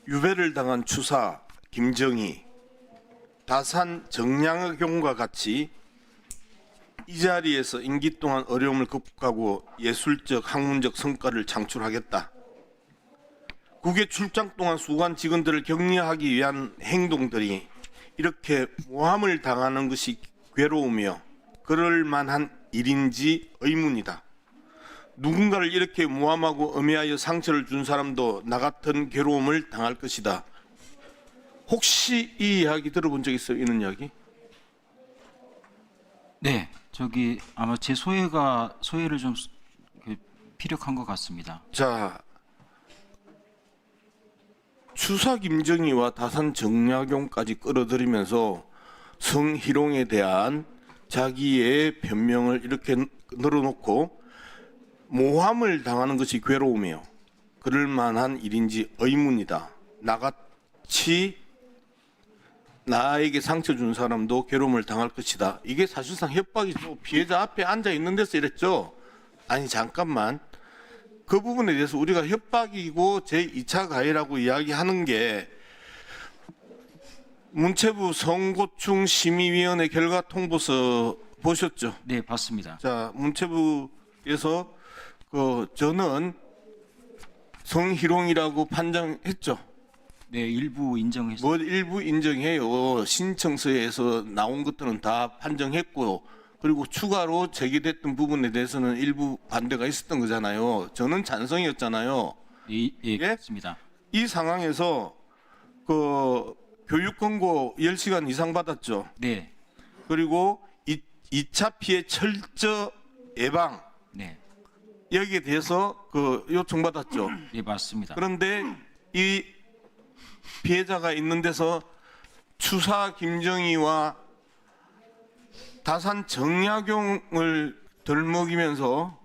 유배를 당한 추사 김정희, 다산 정량경과 같이 이 자리에서 임기 동안 어려움을 극복하고 예술적 학문적 성과를 창출하겠다. 국외 출장 동안 수고한 직원들을 격려하기 위한 행동들이 이렇게 모함을 당하는 것이 괴로우며 그럴 만한 일인지 의문이다. 누군가를 이렇게 모함하고 음해하여 상처를 준 사람도 나 같은 괴로움을 당할 것이다. 혹시 이 이야기 들어본 적 있어요? 이런 이야기? 네, 저기 아마 제 소회를 좀 피력한 것 같습니다. 자, 추사 김정희와 다산 정약용까지 끌어들이면서 성희롱에 대한 자기의 변명을 이렇게 늘어놓고 모함을 당하는 것이 괴로우며 그럴 만한 일인지 의문이다. 나같이 나에게 상처 준 사람도 괴로움을 당할 것이다. 이게 사실상 협박이죠. 피해자 앞에 앉아 있는 데서 이랬죠. 아니 잠깐만. 그 부분에 대해서 우리가 협박이고 제2차 가해라고 이야기하는 게 문체부 성고충 심의위원회 결과 통보서 보셨죠? 네, 봤습니다. 자, 문체부에서 저는 성희롱이라고 판정했죠. 네, 일부 인정했습니다. 뭐 일부 인정해요. 신청서에서 나온 것들은 다 판정했고 그리고 추가로 제기됐던 부분에 대해서는 일부 반대가 있었던 거잖아요. 저는 찬성이었잖아요. 예, 예? 그렇습니다. 이 상황에서 교육 권고 10시간 이상 받았죠. 네, 그리고 2차 피해 철저 예방 네, 여기에 대해서 요청받았죠. 네, 맞습니다. 그런데 이 피해자가 있는 데서 추사 김정희와 다산 정약용을 덜먹이면서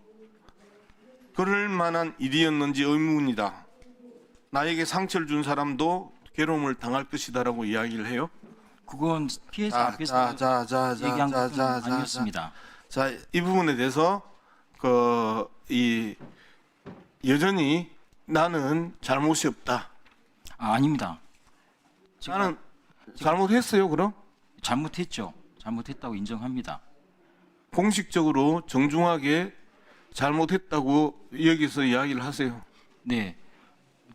그럴 만한 일이었는지 의문이다. 나에게 상처를 준 사람도 괴로움을 당할 것이다라고 이야기를 해요. 그건 피해자 앞에서 얘기한 것은 아니었습니다. 자, 이 부분에 대해서 여전히 나는 잘못이 없다. 아닙니다. 나는 잘못했어요. 그럼 잘못했죠. 잘못했다고 인정합니다. 공식적으로 정중하게 잘못했다고 여기서 이야기를 하세요. 네,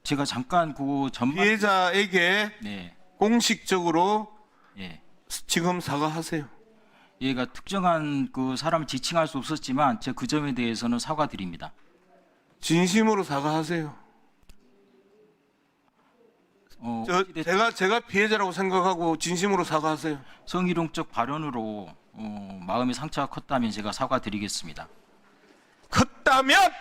제가 잠깐 그 전반 피해자에게 네, 공식적으로 예. 지금 사과하세요. 얘가 특정한 그 사람을 지칭할 수 없었지만 제가 그 점에 대해서는 사과드립니다. 진심으로 사과하세요. 제가 피해자라고 생각하고 진심으로 사과하세요. 성희롱적 발언으로 마음의 상처가 컸다면 제가 사과드리겠습니다. 컸다면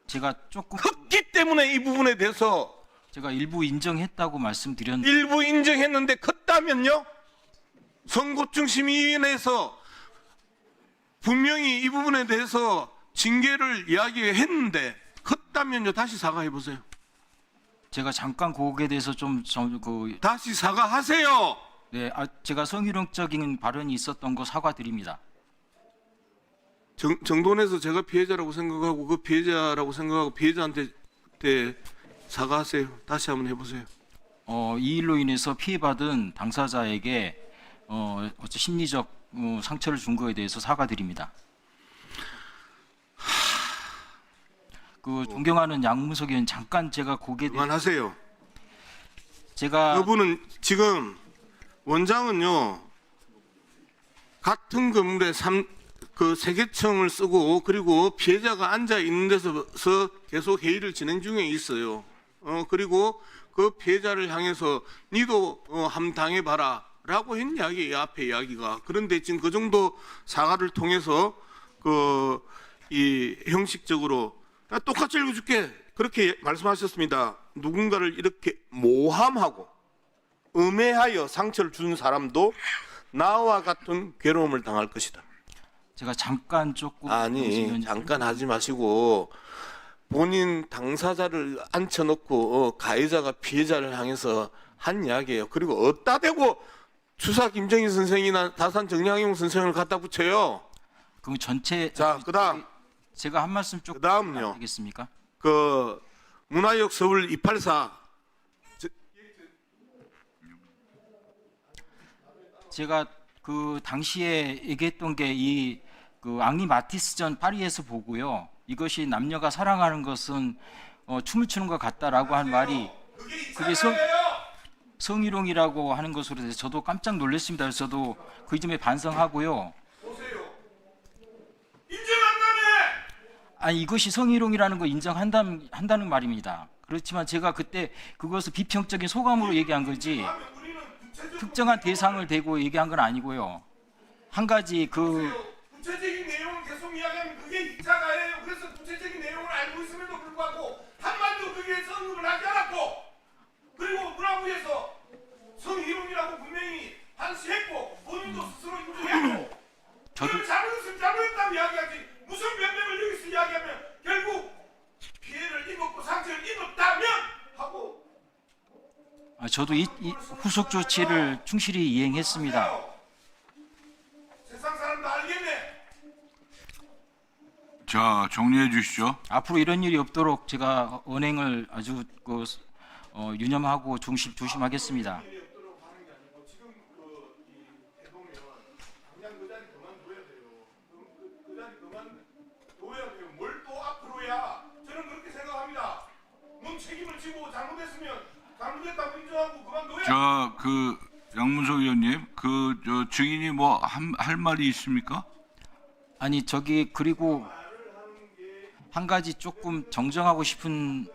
제가 조금 컸기 때문에 이 부분에 대해서 제가 일부 인정했다고 말씀드렸는데 일부 인정했는데 컸다면요? 선고증심의위원회에서 분명히 이 부분에 대해서 징계를 이야기했는데 컸다면요? 다시 사과해 보세요. 제가 잠깐 그거에 대해서 다시 사과하세요. 네, 제가 성희롱적인 발언이 있었던 거 사과드립니다. 정돈해서 제가 피해자라고 생각하고 그 피해자라고 생각하고 피해자한테 사과하세요. 다시 한번 해보세요. 이 일로 인해서 피해받은 당사자에게 심리적 상처를 준 거에 대해서 사과드립니다. 그 존경하는 양문석 의원 잠깐 제가 거기에 대해서 그만하세요. 제가 그분은 지금 원장은요 같은 건물에 세계청을 쓰고 그리고 피해자가 앉아 있는 데서 계속 회의를 진행 중에 있어요. 그리고 그 피해자를 향해서 니도 함 당해봐라라고 했 이야기예요. 앞에 이야기가. 그런데 지금 그 정도 사과를 통해서 이 형식적으로 똑같이 읽어줄게 그렇게 말씀하셨습니다. 누군가를 이렇게 모함하고 음해하여 상처를 준 사람도 나와 같은 괴로움을 당할 것이다. 제가 잠깐 조금 아니 잠깐 하지 마시고 본인 당사자를 앉혀놓고 가해자가 피해자를 향해서 한 이야기예요. 그리고 어디다 대고 추사 김정희 선생이나 다산 정약용 선생을 갖다 붙여요. 그럼 전체 자, 그다음 제가 한 말씀 조금 그다음요. 되겠습니까? 문화역 서울 284 제가 그 당시에 얘기했던 게 이 그 앙리 마티스전 파리에서 보고요. 이것이 남녀가 사랑하는 것은 춤을 추는 것 같다라고 한 말이 그게 성희롱이라고 하는 것으로 돼서 저도 깜짝 놀랐습니다. 그래서 저도 그 점에 반성하고요. 보세요. 인정한다네. 아니 이것이 성희롱이라는 거 인정한다는 말입니다. 그렇지만 제가 그때 그것을 비평적인 소감으로 얘기한 거지 특정한 대상을 대고 얘기한 건 아니고요. 한 가지 구체적인 내용을 계속 이야기하면 그게 2차 가해예요. 그래서 구체적인 내용을 알고 있음에도 불구하고 한마디도 거기에서 언급을 하지 않았고 그리고 문화부에서 성희롱이라고 분명히 한시했고 본인도 스스로 인정했고 그걸 잘못했으면 잘못했다고 이야기하지 무슨 변명을 여기서 이야기하면 결국 피해를 입었고 상처를 입었다면 하고 저도 이 후속 조치를 충실히 이행했습니다. 세상 사람도 알겠네. 자, 정리해 주시죠. 앞으로 이런 일이 없도록 제가 언행을 아주 유념하고 조심하겠습니다. 뭘 또 앞으로야? 저는 그렇게 생각합니다. 뭔 책임을 지고 잘못했으면 잘못했다고 인정하고 그만둬야. 자, 그 양문석 의원님, 저 증인이 뭐 할 말이 있습니까? 아니 저기 그리고 한 가지 조금 정정하고 싶은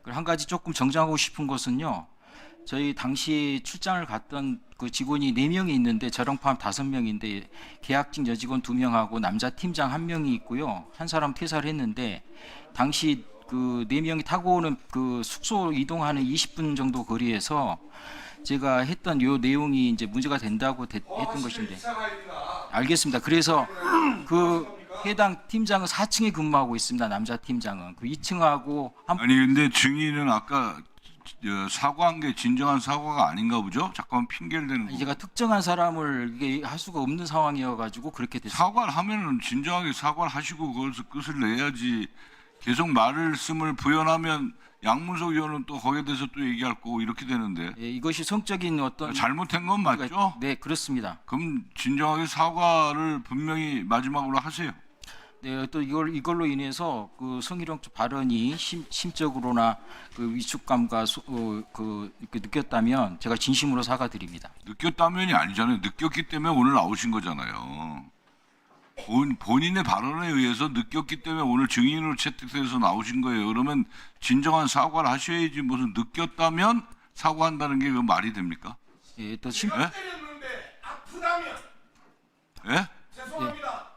한 가지 조금 정정하고 싶은 것은요. 저희 당시 출장을 갔던 그 직원이 4명이 있는데 저랑 포함 5명인데 계약직 여직원 2명하고 남자 팀장 1명이 있고요. 한 사람 퇴사를 했는데 당시 그 4명이 타고 오는 그 숙소 이동하는 20분 정도 거리에서 제가 했던 요 내용이 이제 문제가 된다고 했던 것인데 알겠습니다. 그래서 그 해당 팀장은 4층에 근무하고 있습니다. 남자 팀장은 그 2층하고 아니 근데 증인은 아까 사과한 게 진정한 사과가 아닌가 보죠? 잠깐 핑계를 대는 거. 제가 특정한 사람을 이게 할 수가 없는 상황이어가지고 그렇게 됐습니다. 사과를 하면은 진정하게 사과를 하시고 그것을 끝을 내야지. 계속 말씀을 부연하면 양문석 의원은 또 거기에 대해서 또 얘기할 거고 이렇게 되는데. 예, 이것이 성적인 어떤 잘못한 건 맞죠? 네, 그렇습니다. 그럼 진정하게 사과를 분명히 마지막으로 하세요. 네, 또 이걸로 인해서 그 성희롱 발언이 심적으로나 그 위축감과 이렇게 느꼈다면 제가 진심으로 사과드립니다. 느꼈다면이 아니잖아요. 느꼈기 때문에 오늘 나오신 거잖아요. 본인의 발언에 의해서 느꼈기 때문에 오늘 증인으로 채택돼서 나오신 거예요. 그러면 진정한 사과를 하셔야지 무슨 느꼈다면 사과한다는 게 그 말이 됩니까? 예, 또 때렸는데 아프다면 예? 죄송합니다.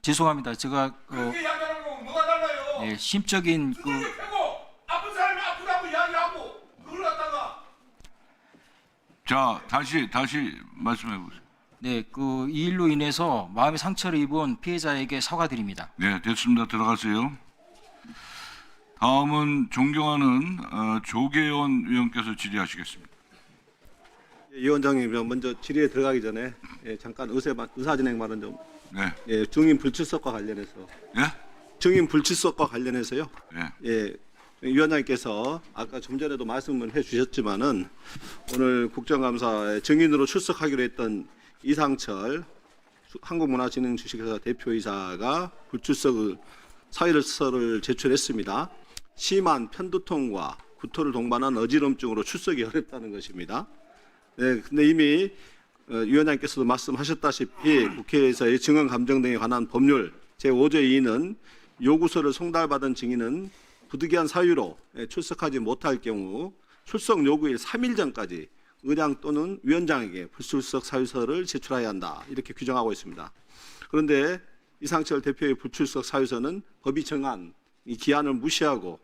죄송합니다. 제가 그렇게 이야기하는 거 뭐가 달라요? 예, 심적인 수준을 펴고 아픈 사람이 아프다고 이야기하고 그걸 갖다가 자 다시 말씀해 보세요. 네, 그 이 일로 인해서 마음의 상처를 입은 피해자에게 사과드립니다. 네, 됐습니다. 들어가세요. 다음은 존경하는 조계원 의원께서 질의하시겠습니다. 예, 위원장님, 먼저 질의에 들어가기 전에 잠깐 의사진행 발언 좀. 네. 증인 불출석과 관련해서. 예? 증인 불출석과 관련해서요. 예. 위원장님께서 아까 좀 전에도 말씀을 해주셨지만은 오늘 국정감사에 증인으로 출석하기로 했던 이상철 한국문화진흥주식회사 대표이사가 불출석 사의서를 제출했습니다. 심한 편두통과 구토를 동반한 어지럼증으로 출석이 어렵다는 것입니다. 네, 근데 이미 위원장께서도 말씀하셨다시피 국회에서의 증언 감정 등에 관한 법률 제5조 2는 요구서를 송달받은 증인은 부득이한 사유로 출석하지 못할 경우 출석 요구일 3일 전까지 의장 또는 위원장에게 불출석 사유서를 제출해야 한다. 이렇게 규정하고 있습니다. 그런데 이상철 대표의 불출석 사유서는 법이 정한 이 기한을 무시하고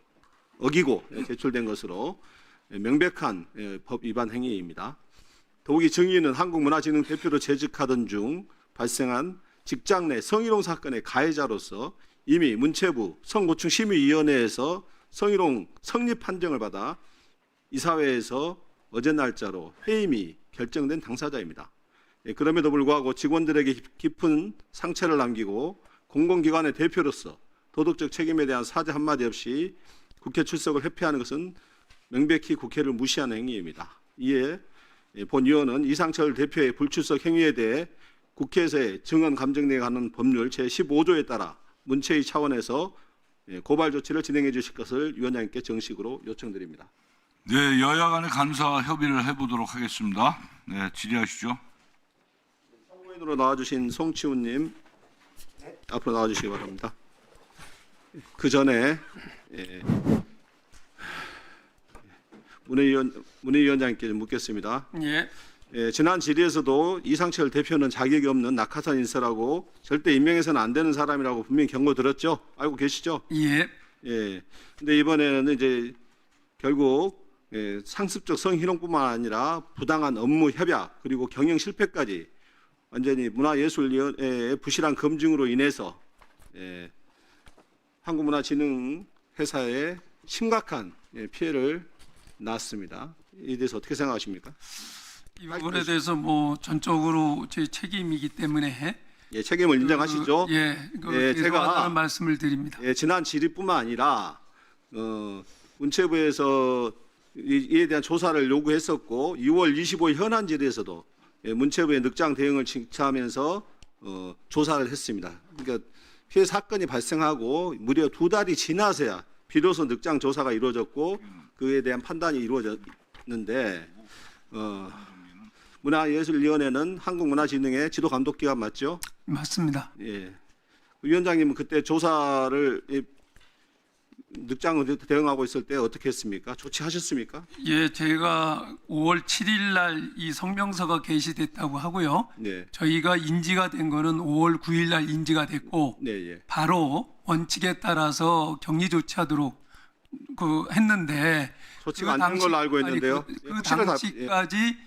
어기고 제출된 것으로 명백한 법 위반 행위입니다. 더욱이 증인은 한국문화진흥 대표로 재직하던 중 발생한 직장 내 성희롱 사건의 가해자로서 이미 문체부 성고충심의위원회에서 성희롱 성립 판정을 받아 이사회에서 어제 날짜로 해임이 결정된 당사자입니다. 그럼에도 불구하고 직원들에게 깊은 상처를 남기고 공공기관의 대표로서 도덕적 책임에 대한 사죄 한마디 없이 국회 출석을 회피하는 것은 명백히 국회를 무시하는 행위입니다. 이에 본 의원은 이상철 대표의 불출석 행위에 대해 국회에서의 증언 감정에 관한 법률 제15조에 따라 문체위 차원에서 고발 조치를 진행해 주실 것을 위원장님께 정식으로 요청드립니다. 네, 여야 간의 감사 협의를 해보도록 하겠습니다. 네, 질의하시죠. 참고인으로 나와주신 송치훈님 앞으로 나와주시기 바랍니다. 그 전에 문의위원장님께 좀 묻겠습니다. 예, 지난 질의에서도 이상철 대표는 자격이 없는 낙하산 인사라고 절대 임명해서는 안 되는 사람이라고 분명히 경고 들었죠? 알고 계시죠? 예, 예. 근데 이번에는 이제 결국 상습적 성희롱뿐만 아니라 부당한 업무 협약 그리고 경영 실패까지 완전히 문화예술위원회의 부실한 검증으로 인해서 한국문화진흥회사에 심각한 피해를 낳았습니다. 이에 대해서 어떻게 생각하십니까? 이 부분에 대해서 뭐 전적으로 제 책임이기 때문에 책임을 인정하시죠? 제가 죄송하다는 말씀을 드립니다. 지난 질의뿐만 아니라 문체부에서 이에 대한 조사를 요구했었고 6월 25일 현안 질의에서도 문체부의 늑장 대응을 칭찬하면서 조사를 했습니다. 그러니까 피해 사건이 발생하고 무려 2달이 지나서야 비로소 늑장 조사가 이루어졌고 그에 대한 판단이 이루어졌는데 문화예술위원회는 한국문화진흥회 지도감독기관 맞죠? 맞습니다. 예. 위원장님은 그때 조사를 늑장을 대응하고 있을 때 어떻게 했습니까? 조치하셨습니까? 예, 제가 5월 7일 날 이 성명서가 게시됐다고 하고요. 네. 저희가 인지가 된 거는 5월 9일 날 인지가 됐고 네, 예. 바로 원칙에 따라서 격리 조치하도록 했는데 조치가 안 된 걸로 알고 있는데요. 그 당시까지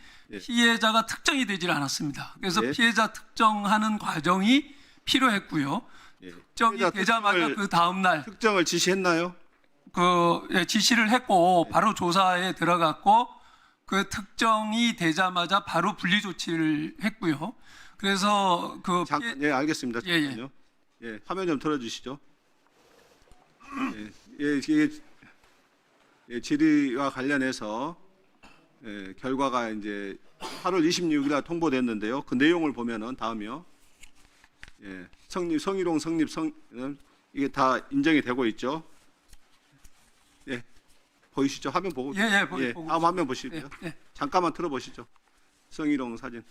피해자가 특정이 되질 않았습니다. 그래서 예. 피해자 특정하는 과정이 필요했고요. 특정이 피해자 되자마자 특정을- 그 다음 날 특정을 지시했나요? 지시를 했고 바로 조사에 들어갔고 그 특정이 되자마자 바로 분리 조치를 했고요. 그래서 잠깐, 예, 알겠습니다. 예, 예. 잠깐요. 예, 화면 좀 틀어주시죠. 질의와 관련해서 결과가 이제 8월 26일 날 통보됐는데요. 그 내용을 보면은 다음이요. 성희롱 성립 이게 다 인정이 되고 있죠. 예, 보이시죠? 화면 보고. 보고 다음 화면 보시고요. 예, 예. 잠깐만 틀어보시죠. 성희롱 사진.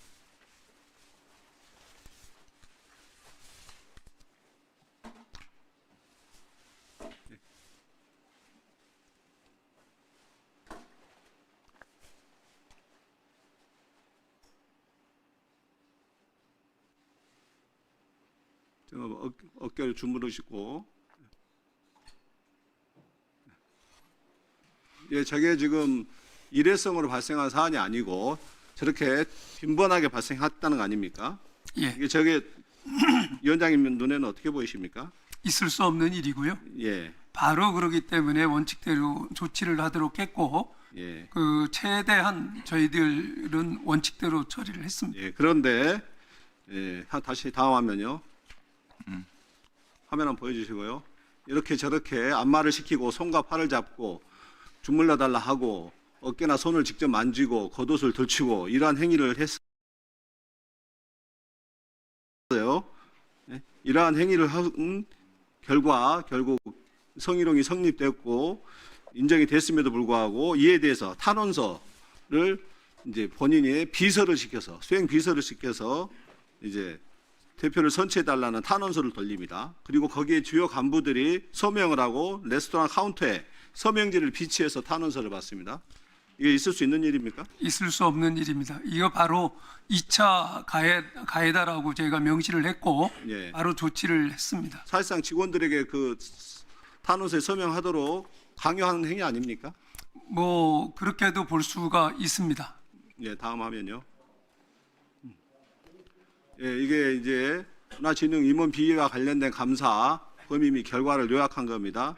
어깨를 주무르시고, 저게 지금 일회성으로 발생한 사안이 아니고 저렇게 빈번하게 발생했다는 거 아닙니까? 예, 이게 저게 위원장님 눈에는 어떻게 보이십니까? 있을 수 없는 일이고요. 예, 바로 그러기 때문에 원칙대로 조치를 하도록 했고 예, 최대한 저희들은 원칙대로 처리를 했습니다. 예. 그런데 다시 다음 화면요. 화면 한번 보여주시고요. 이렇게 저렇게 안마를 시키고 손과 팔을 잡고 주물러 달라 하고 어깨나 손을 직접 만지고 겉옷을 들추고 이러한 행위를 했어요. 이러한 행위를 한 결과 결국 성희롱이 성립됐고 인정이 됐음에도 불구하고 이에 대해서 탄원서를 이제 본인이 비서를 시켜서 수행 비서를 시켜서 이제 대표를 선치해달라는 탄원서를 돌립니다. 그리고 거기에 주요 간부들이 서명을 하고 레스토랑 카운터에 서명지를 비치해서 탄원서를 받습니다. 이게 있을 수 있는 일입니까? 있을 수 없는 일입니다. 이거 바로 2차 가해다라고 제가 명시를 했고 예. 바로 조치를 했습니다. 사실상 직원들에게 그 탄원서에 서명하도록 강요하는 행위 아닙니까? 뭐 그렇게도 볼 수가 있습니다. 예, 다음 화면요. 예, 이게 이제 문화진흥 임원 비위와 관련된 감사 범위 및 결과를 요약한 겁니다.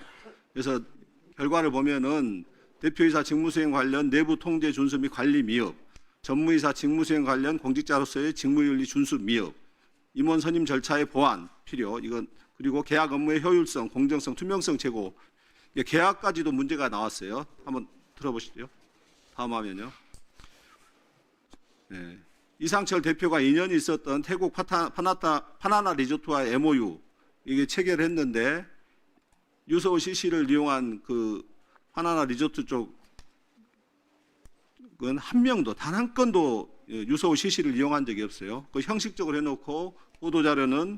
그래서 결과를 보면은 대표이사 직무수행 관련 내부 통제 준수 및 관리 미흡, 전무이사 직무수행 관련 공직자로서의 직무윤리 준수 미흡, 임원 선임 절차의 보완 필요. 이건 그리고 계약 업무의 효율성, 공정성, 투명성 제고. 이게 계약까지도 문제가 나왔어요. 한번 들어보시죠. 다음 화면요. 네. 이상철 대표가 인연이 있었던 태국 파나나 리조트와의 MOU 이게 체결했는데 유서 CC를 이용한 그 파나나 리조트 쪽은 한 명도 단 한 건도 유서 CC를 이용한 적이 없어요. 그 형식적으로 해놓고 보도 자료는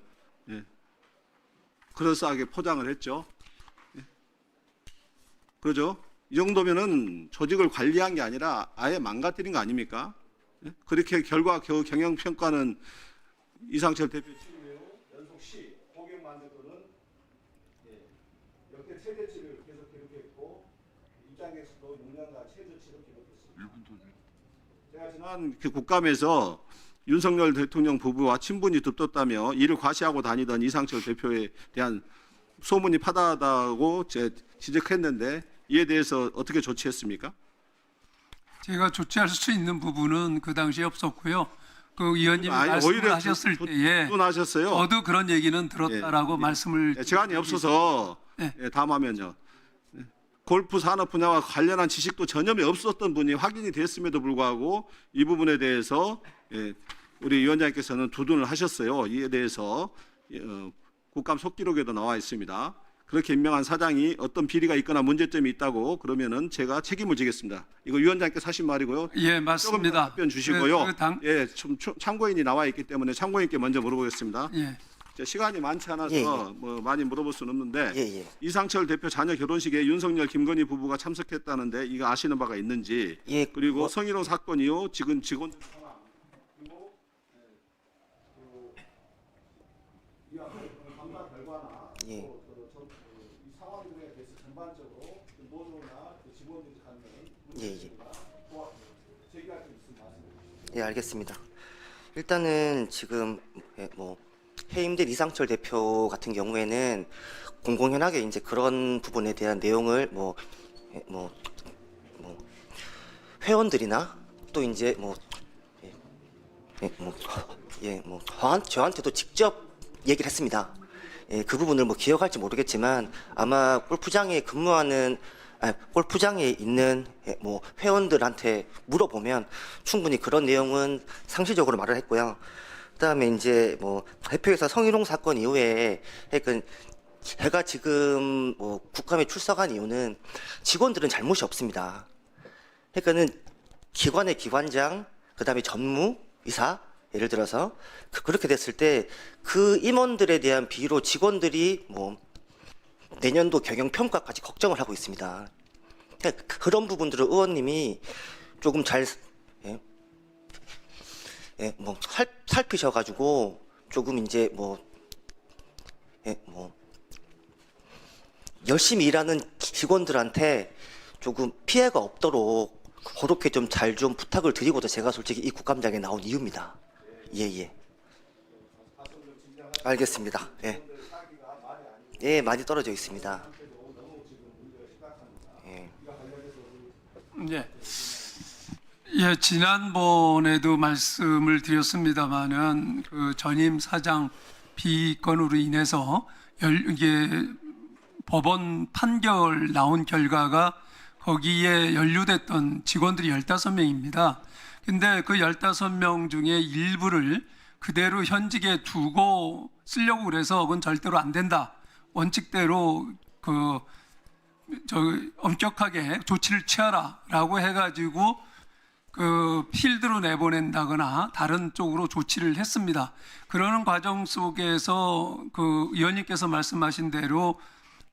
그럴싸하게 포장을 했죠. 그러죠? 이 정도면은 조직을 관리한 게 아니라 아예 망가뜨린 거 아닙니까? 그렇게 결과 겨우 경영 평가는 이상철 대표 취임 후 연속 시 고객 만족도는 역대 최대치를 계속 기록했고 입장객수도 6년간 최저치를 기록했습니다. 제가 지난 그 국감에서 윤석열 대통령 부부와 친분이 두텁다며 이를 과시하고 다니던 이상철 대표에 대한 소문이 파다하다고 지적했는데 이에 대해서 어떻게 조치했습니까? 제가 조치할 수 있는 부분은 그 당시에 없었고요. 그 의원님이 아니, 말씀을 오히려 하셨을 때에 하셨어요. 저도 그런 얘기는 들었다라고 말씀을 시간이 없어서 네. 다음 화면요. 골프 산업 분야와 관련한 지식도 전혀 없었던 분이 확인이 됐음에도 불구하고 이 부분에 대해서 우리 위원장께서는 두둔을 하셨어요. 이에 대해서 국감 속기록에도 나와 있습니다. 그렇게 임명한 사장이 어떤 비리가 있거나 문제점이 있다고 그러면은 제가 책임을 지겠습니다. 이거 위원장께서 하신 말이고요. 예, 조금 맞습니다. 답변 주시고요. 예, 참고인이 나와 있기 때문에 참고인께 먼저 물어보겠습니다. 예. 시간이 많지 않아서 예, 예. 뭐 많이 물어볼 수는 없는데 예, 예. 이상철 대표 자녀 결혼식에 윤석열, 김건희 부부가 참석했다는데 이거 아시는 바가 있는지 예, 그리고 성희롱 사건 이후 지금 직원들 상황 그리고 이 감사 결과나 예. 이 상황들에 대해서 전반적으로 노조나 직원들이 갖는 예, 예. 제기할 수 있으면 말씀해 주시죠. 예, 알겠습니다. 일단은 지금 뭐 해임된 이상철 대표 같은 경우에는 공공연하게 이제 그런 부분에 대한 내용을 회원들이나 또 이제 저한테도 직접 얘기를 했습니다. 예, 그 부분을 뭐 기억할지 모르겠지만 아마 골프장에 있는 회원들한테 물어보면 충분히 그런 내용은 상시적으로 말을 했고요. 그다음에 이제 대표이사 성희롱 사건 이후에 제가 지금 국감에 출석한 이유는 직원들은 잘못이 없습니다. 그러니까는 기관의 기관장, 그다음에 전무이사 예를 들어서 그렇게 됐을 때 그 임원들에 대한 비리로 직원들이 내년도 경영 평가까지 걱정을 하고 있습니다. 그러니까 그런 부분들을 의원님이 조금 잘 살피셔가지고 조금 이제 열심히 일하는 직원들한테 조금 피해가 없도록 그렇게 좀 잘 좀 부탁을 드리고도 제가 솔직히 이 국감장에 나온 이유입니다. 예. 알겠습니다. 예. 예, 많이 떨어져 있습니다. 예. 예, 지난번에도 말씀을 드렸습니다마는 그 전임 사장 비건으로 인해서 이게 법원 판결 나온 결과가 거기에 연루됐던 직원들이 15명입니다. 근데 그 15명 중에 일부를 그대로 현직에 두고 쓰려고 그래서 그건 절대로 안 된다. 원칙대로 엄격하게 조치를 취하라라고 해가지고 그 필드로 내보낸다거나 다른 쪽으로 조치를 했습니다. 그러는 과정 속에서 그 의원님께서 말씀하신 대로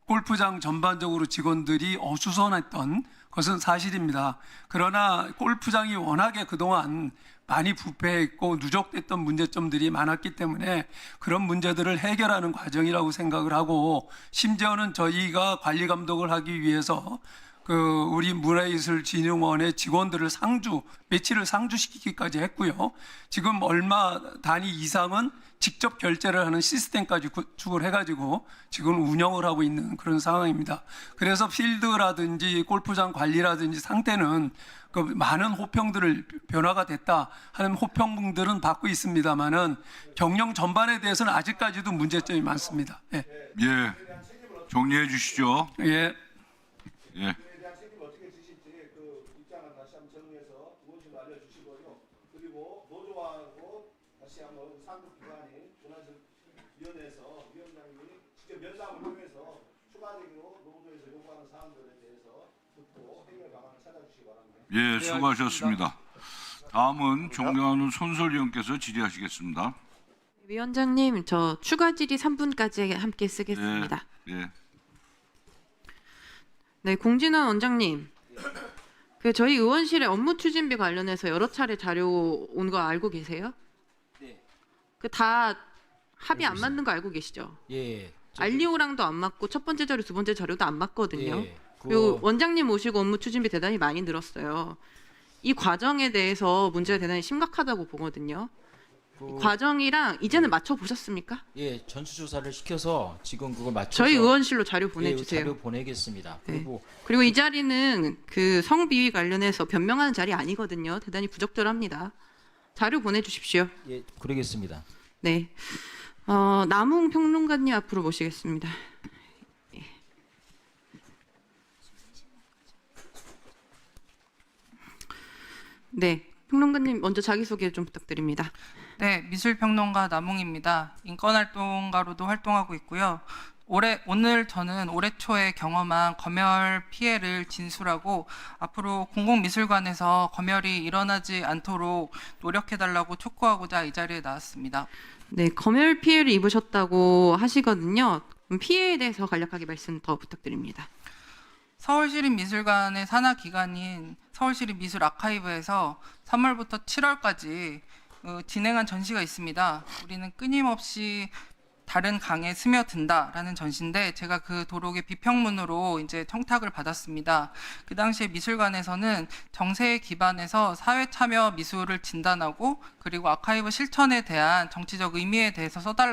골프장 전반적으로 직원들이 어수선했던 것은 사실입니다. 그러나 골프장이 워낙에 그동안 많이 부패했고 누적됐던 문제점들이 많았기 때문에 그런 문제들을 해결하는 과정이라고 생각을 하고 심지어는 저희가 관리 감독을 하기 위해서 우리 문화예술진흥원의 직원들을 며칠을 상주시키기까지 했고요. 지금 얼마 단위 이상은 직접 결제를 하는 시스템까지 구축을 해가지고 지금 운영을 하고 있는 그런 상황입니다. 그래서 필드라든지 골프장 관리라든지 상태는 그 많은 호평들을 변화가 됐다 하는 호평들은 받고 있습니다만은 경영 전반에 대해서는 아직까지도 문제점이 많습니다. 예. 예. 정리해 주시죠. 예. 예. 어떻게 주실지 그 입장을 다시 한번 정리해서 의원실로 알려주시고요. 그리고 노조하고 다시 한번 상급기관인 문화예술위원회에서 위원장님이 직접 면담을 통해서 추가적으로 노조에서 요구하는 사항들에 대해서 듣고 해결 방안을 찾아주시기 바랍니다. 예, 수고하셨습니다. 다음은 존경하는 손솔위원께서 질의하시겠습니다. 위원장님, 저 추가 질의 3분까지 함께 쓰겠습니다. 예. 네, 공진원 원장님. 저희 의원실에 업무 추진비 관련해서 여러 차례 자료 온 거 알고 계세요? 네. 다 합의 안 맞는 거 알고 계시죠? 예. 알리오랑도 안 맞고 첫 번째 자료, 두 번째 자료도 안 맞거든요. 예. 그리고 원장님 모시고 업무 추진비 대단히 많이 늘었어요. 이 과정에 대해서 문제가 대단히 심각하다고 보거든요. 이 과정이랑 이제는 맞춰 보셨습니까? 예, 전수조사를 시켜서 지금 그걸 맞춰서 저희 의원실로 자료 예, 보내주세요. 자료 보내겠습니다. 네. 그리고 이 자리는 그 성비위 관련해서 변명하는 자리 아니거든요. 대단히 부적절합니다. 자료 보내주십시오. 예, 그러겠습니다. 네. 남웅 평론가님 앞으로 모시겠습니다. 예. 네, 평론가님 먼저 자기소개 좀 부탁드립니다. 네, 미술평론가 남웅입니다. 인권활동가로도 활동하고 있고요. 오늘 저는 올해 초에 경험한 검열 피해를 진술하고 앞으로 공공미술관에서 검열이 일어나지 않도록 노력해달라고 촉구하고자 이 자리에 나왔습니다. 네, 검열 피해를 입으셨다고 하시거든요. 피해에 대해서 간략하게 말씀 더 부탁드립니다. 서울시립미술관의 산하 기관인 서울시립미술 아카이브에서 3월부터 7월까지 진행한 전시가 있습니다. 우리는 끊임없이 다른 강에 스며든다라는 전시인데 제가 그 도록의 비평문으로 이제 청탁을 받았습니다. 그 당시에 미술관에서는 정세에 기반해서 사회 참여 미술을 진단하고 그리고 아카이브 실천에 대한 정치적 의미에 대해서 써달라.